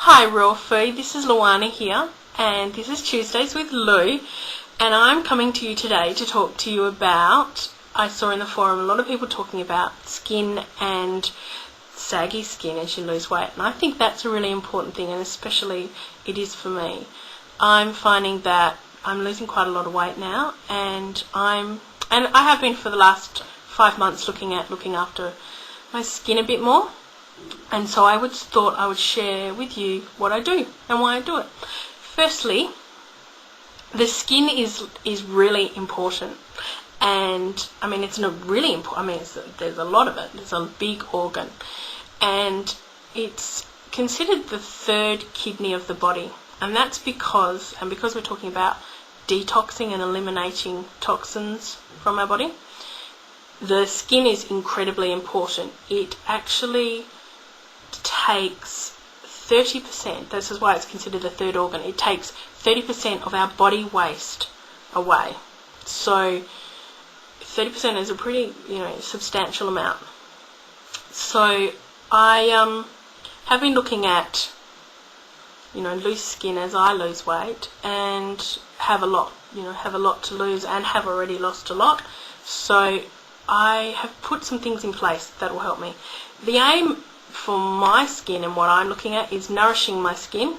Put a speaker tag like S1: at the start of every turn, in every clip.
S1: Hi Raw Food, this is Lowanna here, and this is Tuesdays with Lou, and I'm coming to you today to talk to you about, I saw in the forum a lot of people talking about skin and saggy skin as you lose weight, and I think that's a really important thing, and especially it is for me. I'm finding that I'm losing quite a lot of weight now, and I have been for the last 5 months looking after my skin a bit more. And so I thought I would share with you what I do and why I do it. Firstly, the skin is really important, and I mean it's not really important. I mean there's a lot of it. It's a big organ, and it's considered the third kidney of the body, and that's because we're talking about detoxing and eliminating toxins from our body. The skin is incredibly important. It actually takes 30%, this is why it's considered the third organ, it takes 30% of our body waste away. So 30% is a pretty, substantial amount. So I have been looking at, loose skin as I lose weight and have a lot to lose and have already lost a lot. So I have put some things in place that will help me. The aim for my skin and what I'm looking at is nourishing my skin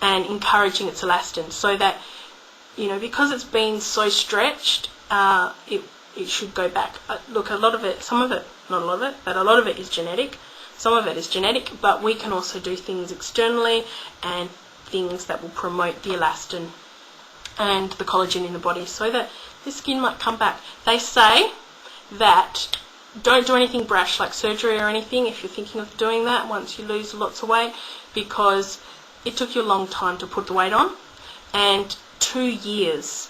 S1: and encouraging its elastin, so that because it's been so stretched, it should go back. Look, a lot of it, not a lot of it, but a lot of it is genetic. Some of it is genetic, but we can also do things externally and things that will promote the elastin and the collagen in the body, so that the skin might come back. They say that don't do anything brash like surgery or anything if you're thinking of doing that once you lose lots of weight, because it took you a long time to put the weight on, and 2 years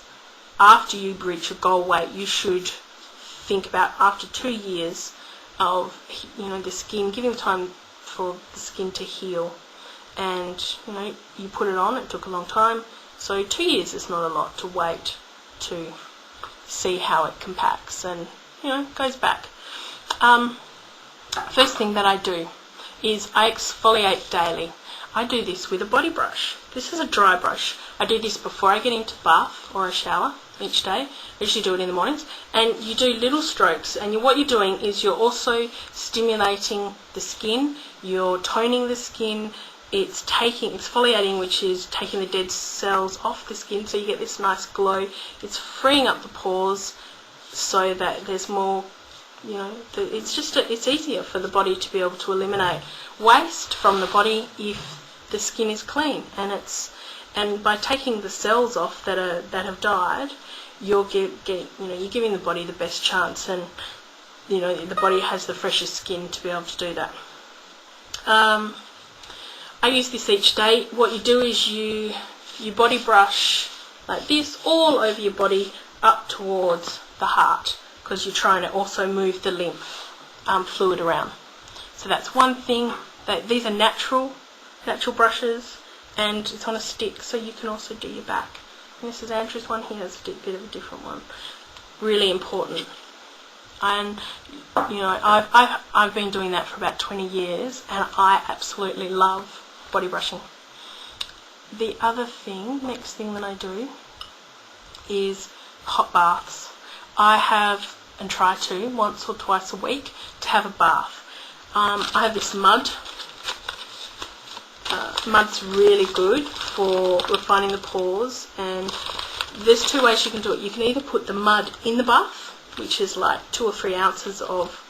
S1: after you reach your goal weight, you should think about, after 2 years of the skin, giving time for the skin to heal. And you put it on, it took a long time, so 2 years is not a lot to wait to see how it compacts and goes back. First thing that I do is I exfoliate daily. I do this with a body brush. This is a dry brush. I do this before I get into bath or a shower each day. I usually do it in the mornings. And you do little strokes, and what you're doing is you're also stimulating the skin, you're toning the skin, it's exfoliating, which is taking the dead cells off the skin, so you get this nice glow. It's freeing up the pores so that there's more, it's easier for the body to be able to eliminate waste from the body if the skin is clean, and by taking the cells off that have died, you're giving the body the best chance, and the body has the freshest skin to be able to do that. I use this each day. What you do is you body brush like this all over your body up towards the heart, because you're trying to also move the lymph fluid around. So that's one thing. These are natural brushes, and it's on a stick, so you can also do your back. And this is Andrew's one. He has a bit of a different one. Really important. And I've been doing that for about 20 years, and I absolutely love body brushing. The other thing, next thing that I do, is hot baths. I have, and try to, once or twice a week, to have a bath. I have this mud. Mud's really good for refining the pores, and there's 2 ways you can do it. You can either put the mud in the bath, which is like 2 or 3 ounces of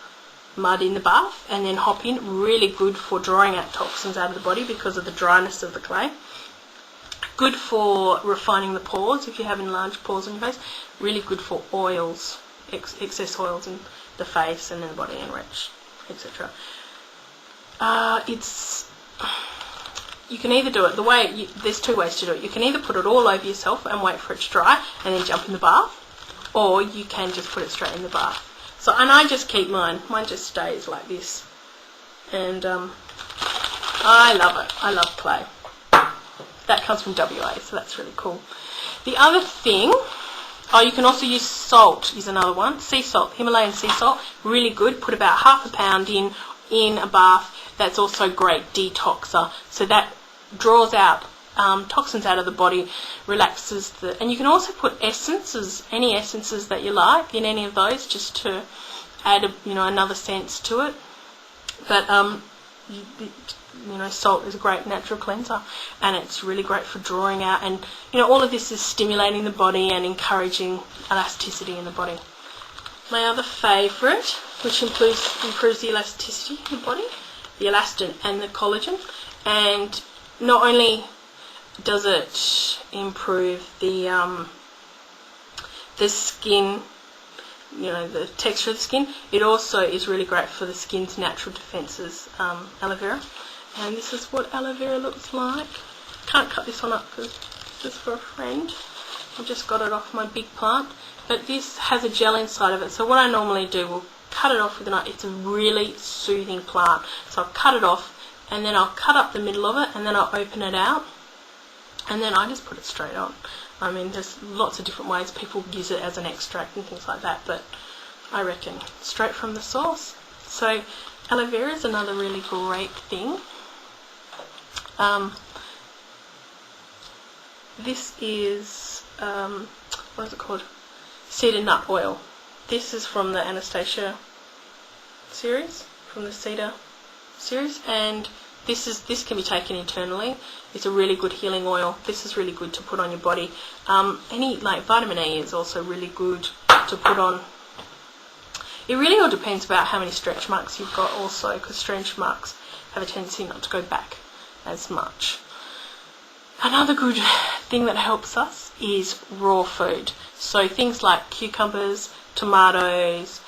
S1: mud in the bath, and then hop in. Really good for drawing out toxins out of the body because of the dryness of the clay. Good for refining the pores if you have enlarged pores on your face. Really good for oils, excess oils in the face and in the body, and rich, etc. You can either do it there's 2 ways to do it. You can either put it all over yourself and wait for it to dry and then jump in the bath, or you can just put it straight in the bath. And I just keep mine just stays like this, and I love it. I love clay. That comes from WA, so that's really cool. The other thing, you can also use salt, is another one. Sea salt, Himalayan sea salt, really good. Put about half a pound in a bath. That's also great detoxer. So that draws out toxins out of the body, relaxes and you can also put essences, any essences that you like in any of those, just to add another sense to it. But salt is a great natural cleanser, and it's really great for drawing out, and all of this is stimulating the body and encouraging elasticity in the body. My other favourite, which improves the elasticity in the body, the elastin and the collagen, and not only does it improve the skin, the texture of the skin, it also is really great for the skin's natural defences, aloe vera. And this is what aloe vera looks like. Can't cut this one up because this is for a friend. I just got it off my big plant. But this has a gel inside of it, so what I normally do, will cut it off with a knife. It's a really soothing plant. So I'll cut it off, and then I'll cut up the middle of it, and then I'll open it out, and then I just put it straight on. I mean, there's lots of different ways people use it as an extract and things like that, but I reckon straight from the source. So aloe vera is another really great thing. This is, what is it called? Cedar nut oil. This is from the Anastasia series, from the cedar series, and this can be taken internally. It's a really good healing oil. This is really good to put on your body. Vitamin E is also really good to put on. It really all depends about how many stretch marks you've got also, because stretch marks have a tendency not to go back as much. Another good thing that helps us is raw food. So things like cucumbers, tomatoes,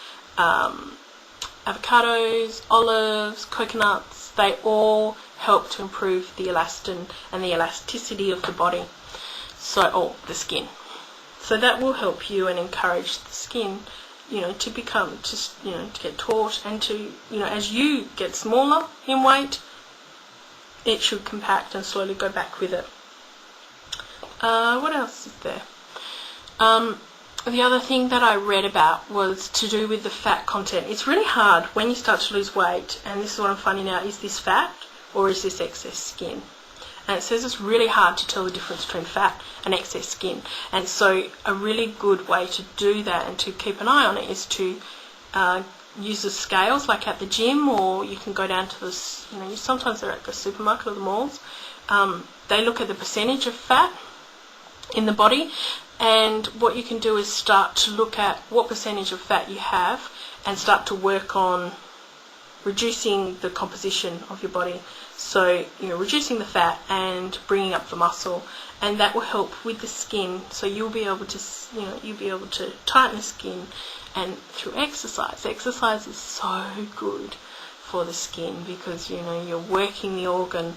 S1: avocados, olives, coconuts, they all help to improve the elastin and the elasticity of the body, the skin. So that will help you and encourage the skin, to become, to get taut, and to, as you get smaller in weight, it should compact and slowly go back with it. What else is there? The other thing that I read about was to do with the fat content. It's really hard when you start to lose weight, and this is what I'm finding out, is this fat or is this excess skin? And it says it's really hard to tell the difference between fat and excess skin. And so a really good way to do that and to keep an eye on it is to use the scales, like at the gym, or you can go down to this, sometimes they're at the supermarket or the malls. They look at the percentage of fat in the body, and what you can do is start to look at what percentage of fat you have and start to work on reducing the composition of your body. So, reducing the fat and bringing up the muscle, and that will help with the skin. So you'll be able to, tighten the skin, and through exercise. Exercise is so good for the skin, because you're working the organ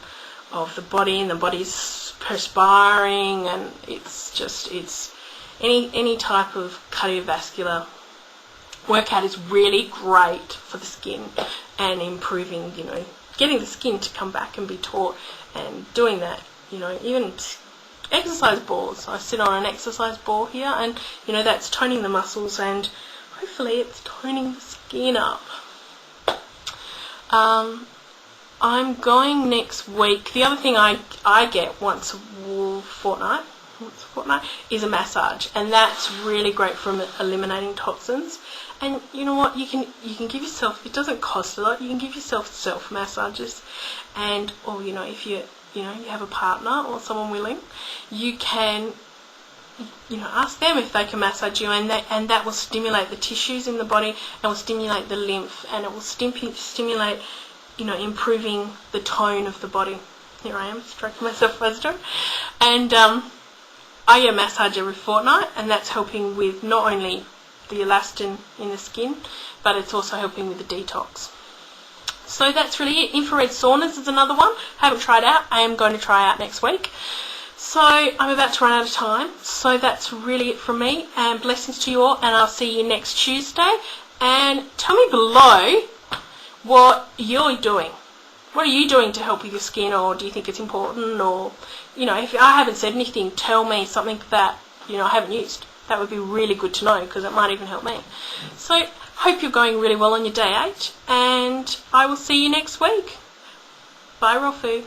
S1: of the body, and the body's perspiring, and it's any type of cardiovascular workout is really great for the skin and improving, getting the skin to come back and be taut, and doing that, even exercise balls. I sit on an exercise ball here, and that's toning the muscles, and hopefully it's toning the skin up. I'm going next week. The other thing I get once a fortnight is a massage, and that's really great for eliminating toxins. And you know what, you can give yourself, it doesn't cost a lot, you can give yourself self massages, and if you have a partner or someone willing, you can ask them if they can massage you, and that will stimulate the tissues in the body, and will stimulate the lymph, and it will stimulate improving the tone of the body. Here I am, stroking myself as I do. And I get a massage every fortnight, and that's helping with not only the elastin in the skin, but it's also helping with the detox. So that's really it. Infrared saunas is another one. I haven't tried out. I am going to try out next week. So I'm about to run out of time. So that's really it from me, and blessings to you all, and I'll see you next Tuesday. And tell me below what you're doing. What are you doing to help with your skin, or do you think it's important? Or, if I haven't said anything, tell me something that, I haven't used. That would be really good to know, because it might even help me. So, hope you're going really well on your day 8, and I will see you next week. Bye, raw food.